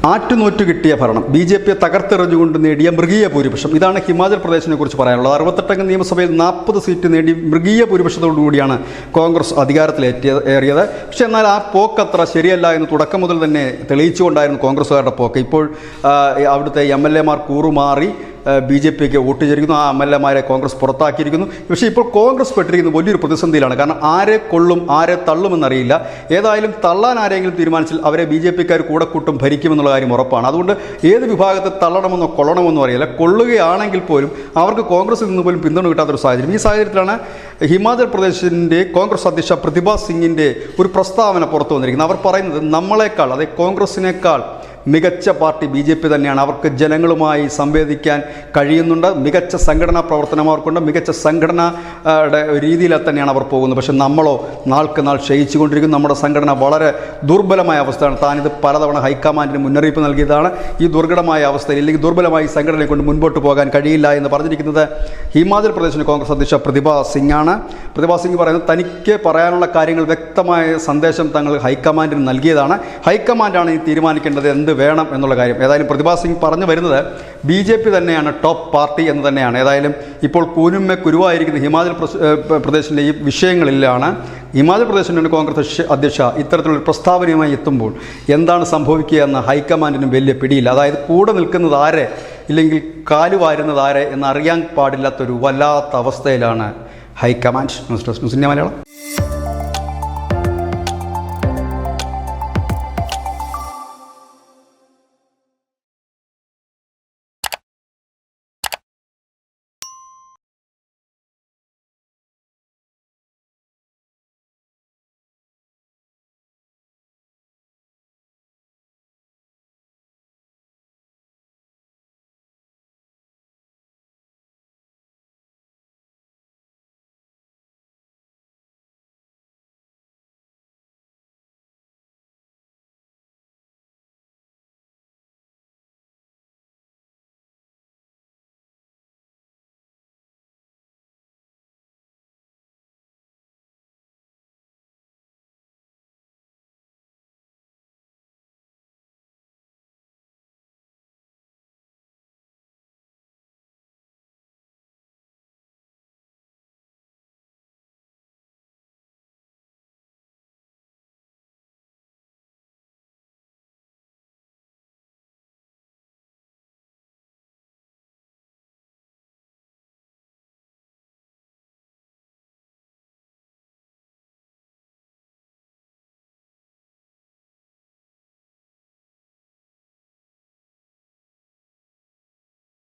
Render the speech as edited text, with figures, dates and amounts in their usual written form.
ആറ്റുനോറ്റ് കിട്ടിയ ഭരണം, BJP തകർത്തെറിഞ്ഞുകൊണ്ട് നേടിയ മൃഗീയ ഭൂരിപക്ഷം, ഇതാണ് ഹിമാചൽ പ്രദേശിനെ കുറിച്ച് പറയാനുള്ളത്. 68 നിയമസഭയിൽ 40 സീറ്റ് നേടി മൃഗീയ ഭൂരിപക്ഷത്തോടുകൂടിയാണ് കോൺഗ്രസ് അധികാരത്തിലേറിയത്. പക്ഷേ എന്നാൽ ആ പോക്കത്ര ശരിയല്ല എന്ന് തുടക്കം മുതൽ തന്നെ തെളിയിച്ചുകൊണ്ടായിരുന്നു കോൺഗ്രസ്സുകാരുടെ പോക്ക്. ഇപ്പോൾ അവിടുത്തെ MLA-മാർ കൂറുമാറി BJPക്ക് വോട്ട് ചെയ്തിരിക്കുന്നു. ആ MLA-മാരെ കോൺഗ്രസ് പുറത്താക്കിയിരിക്കുന്നു. പക്ഷേ ഇപ്പോൾ കോൺഗ്രസ് പെട്ടിരിക്കുന്നത് വലിയൊരു പ്രതിസന്ധിയിലാണ്. കാരണം ആരെ കൊള്ളും ആരെ തള്ളുമെന്നറിയില്ല. ഏതായാലും തള്ളാൻ ആരെങ്കിലും തീരുമാനിച്ചാൽ അവരെ BJPക്കാർ കൂടെ കൂട്ടും ഭരിക്കുമെന്നുള്ള കാര്യം ഉറപ്പാണ്. അതുകൊണ്ട് ഏത് വിഭാഗത്തെ തള്ളണമെന്നോ കൊള്ളണമെന്നോ അറിയില്ല. കൊള്ളുകയാണെങ്കിൽ പോലും അവർക്ക് കോൺഗ്രസിൽ നിന്ന് പോലും പിന്തുണ കിട്ടാത്തൊരു സാഹചര്യം. ഈ സാഹചര്യത്തിലാണ് ഹിമാചൽ പ്രദേശിൻ്റെ കോൺഗ്രസ് അധ്യക്ഷ പ്രതിഭ സിംഗിൻ്റെ ഒരു പ്രസ്താവന പുറത്തു വന്നിരിക്കുന്നത്. അവർ പറയുന്നത് നമ്മളെക്കാൾ, അതായത് കോൺഗ്രസിനേക്കാൾ മികച്ച പാർട്ടി BJP തന്നെയാണ്. അവർക്ക് ജനങ്ങളുമായി സംവേദിക്കാൻ കഴിയുന്നുണ്ട്. മികച്ച സംഘടനാ പ്രവർത്തനം അവർക്കുണ്ട്. മികച്ച സംഘടനയുടെ രീതിയിൽ തന്നെയാണ് അവർ പോകുന്നത്. പക്ഷേ നമ്മളോ നാൾക്ക് നാൾ ക്ഷയിച്ചുകൊണ്ടിരിക്കുന്നു. നമ്മുടെ സംഘടന വളരെ ദുർബലമായ അവസ്ഥയാണ്. താനിത് പലതവണ ഹൈക്കമാൻഡിന് മുന്നറിയിപ്പ് നൽകിയതാണ്. ഈ ദുർഘടമായ അവസ്ഥയിൽ അല്ലെങ്കിൽ ദുർബലമായി സംഘടനയെ കൊണ്ട് മുൻപോട്ട് പോകാൻ കഴിയില്ല എന്ന് പറഞ്ഞിരിക്കുന്നത് ഹിമാചൽ പ്രദേശിലെ കോൺഗ്രസ് അധ്യക്ഷ പ്രതിഭ സിംഗ് ആണ്. പ്രതിഭ സിംഗ് പറയുന്നത് തനിക്ക് പറയാനുള്ള കാര്യങ്ങൾ വ്യക്തമായ സന്ദേശം തങ്ങൾ ഹൈക്കമാൻഡിന് നൽകിയതാണ്. ഹൈക്കമാൻഡാണ് ഈ തീരുമാനിക്കേണ്ടത് എന്ത് വേണം എന്നുള്ള കാര്യം. ഏതായാലും പ്രതിഭ സിംഗ് പറഞ്ഞു വരുന്നത് BJP തന്നെയാണ് ടോപ്പ് പാർട്ടി എന്ന് തന്നെയാണ്. ഏതായാലും ഇപ്പോൾ കൂനുമ്മ കുരുവായിരിക്കുന്ന ഹിമാചൽ പ്രദേശിൻ്റെ ഈ വിഷയങ്ങളിലാണ് ഹിമാചൽ പ്രദേശിൻ്റെ കോൺഗ്രസ് അധ്യക്ഷ ഇത്തരത്തിലൊരു പ്രസ്താവനയുമായി എത്തുമ്പോൾ എന്താണ് സംഭവിക്കുക എന്ന ഹൈക്കമാൻഡിനും വലിയ പിടിയില്ല. അതായത് കൂടെ നിൽക്കുന്നത് ആരെ ഇല്ലെങ്കിൽ കാലുവാരുന്നത് ആരെ എന്നറിയാൻ പാടില്ലാത്തൊരു വല്ലാത്ത അവസ്ഥയിലാണ് high command. News desk news India Malayalam.